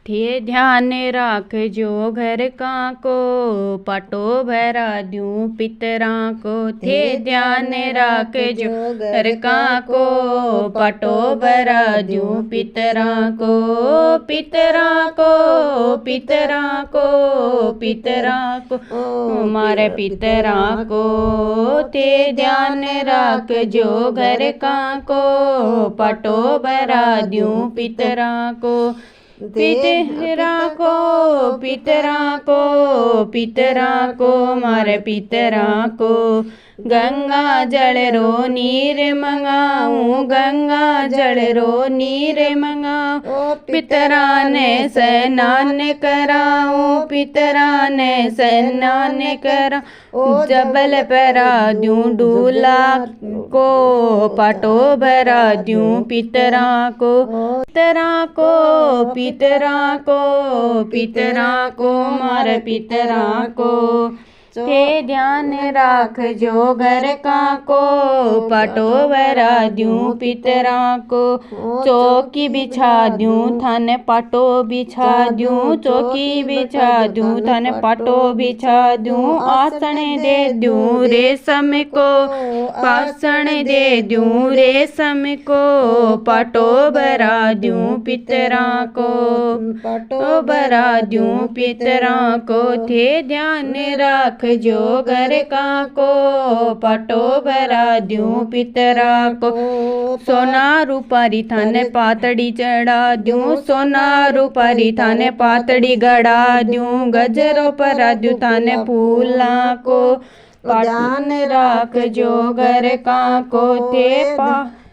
थे ध्यान राख जो घर का को पटो भरा दूं पितरा को। थे ध्यान राख जो घर का को पटो भरा दूं पितरा को। पितरा को पितरा को पितरा को मारे पितरा को। थे ध्यान राख जो घर का को पटो भरा दूं पितरा को। पितरा को पितरा को पितरा को मारे पितरा को। गंगा जल रो नीर मंगाऊं गंगा जल रो नीर मंगाऊं। पितरा ने स्नान कराऊं पितरा ने स्नान कराऊं। जबल परा दूं दूल्हा को पटो भरा दूं पितरा को। पितरा को पितरा को पितरा को मारे पितरा को। थे ध्यान राख जो घर का को पटो भरा दूं पितरा को। चौकी बिछा दूं थाने पटो बिछा दूं चौकी बिछा दूं थाने पटो बिछा दूं। आसन दे दूं रेशम को आसन दे दूं रेशम को। पटो भरा दूं पितरा को पटो भरा दूं पितरा को। थे ध्यान राख जो घर का को पटो भरा दूं पितरा को। सोना रूपारी थाने पातड़ी चढ़ा दूं सोना रूपारी थाने पातड़ी गड़ा दूं। गजरों पर दूं थाने फूला को। ध्यान राख जो घर का को थे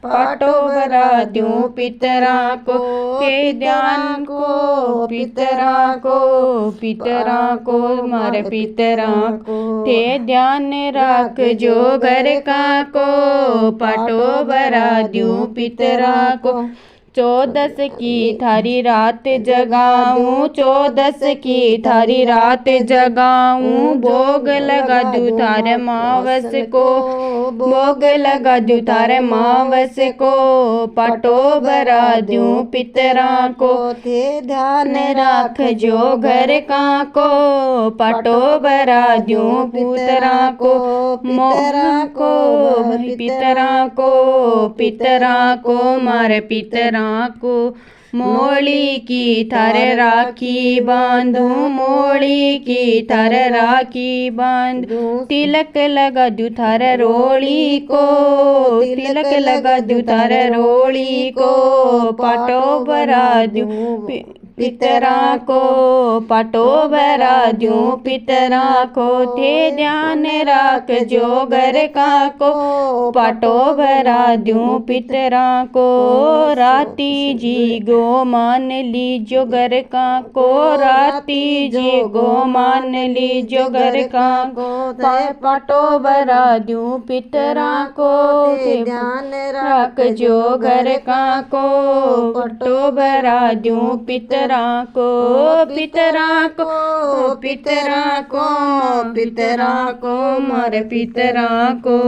पटो भरा दूं पितरा को। थे ध्यान को पितरा को पितरा को मारे पितरा को। थे ध्यान राख जो घर का को पटो भरा दूं पितरा को। चौदस की थारी रात जगाऊं चौदस की थारी रात जगाऊं। भोग लगा दूं थारे मावस को भोग लगा दूं थारे मावस को। पटो भरा दूं पितरा को। थे ध्यान राख जो घर का को पटो भरा दूं पुतरा को। पितरा को पितरा को पितरा को मारे पितरा को। मोली की थारे राखी बांधूं मोली की थारे राखी बांधूं। तिलक लगा दूं थारे रोली को तिलक लगा दूं थारे रोली को। पटो भरा दूं पितरा को पटो भरा दूं पितरा को। थे ध्यान राख जो घर का को पटो भरा दूं पितरा को। राती जी गो मान लीजो घर का को राती जी गो मान लीजो घर का को। पटो भरा दूं पितरा को। ध्यान राख जो घर का को पटो भरा दूं पितरा को। पितरा को पितरा को पितरा को मारे पितरा को।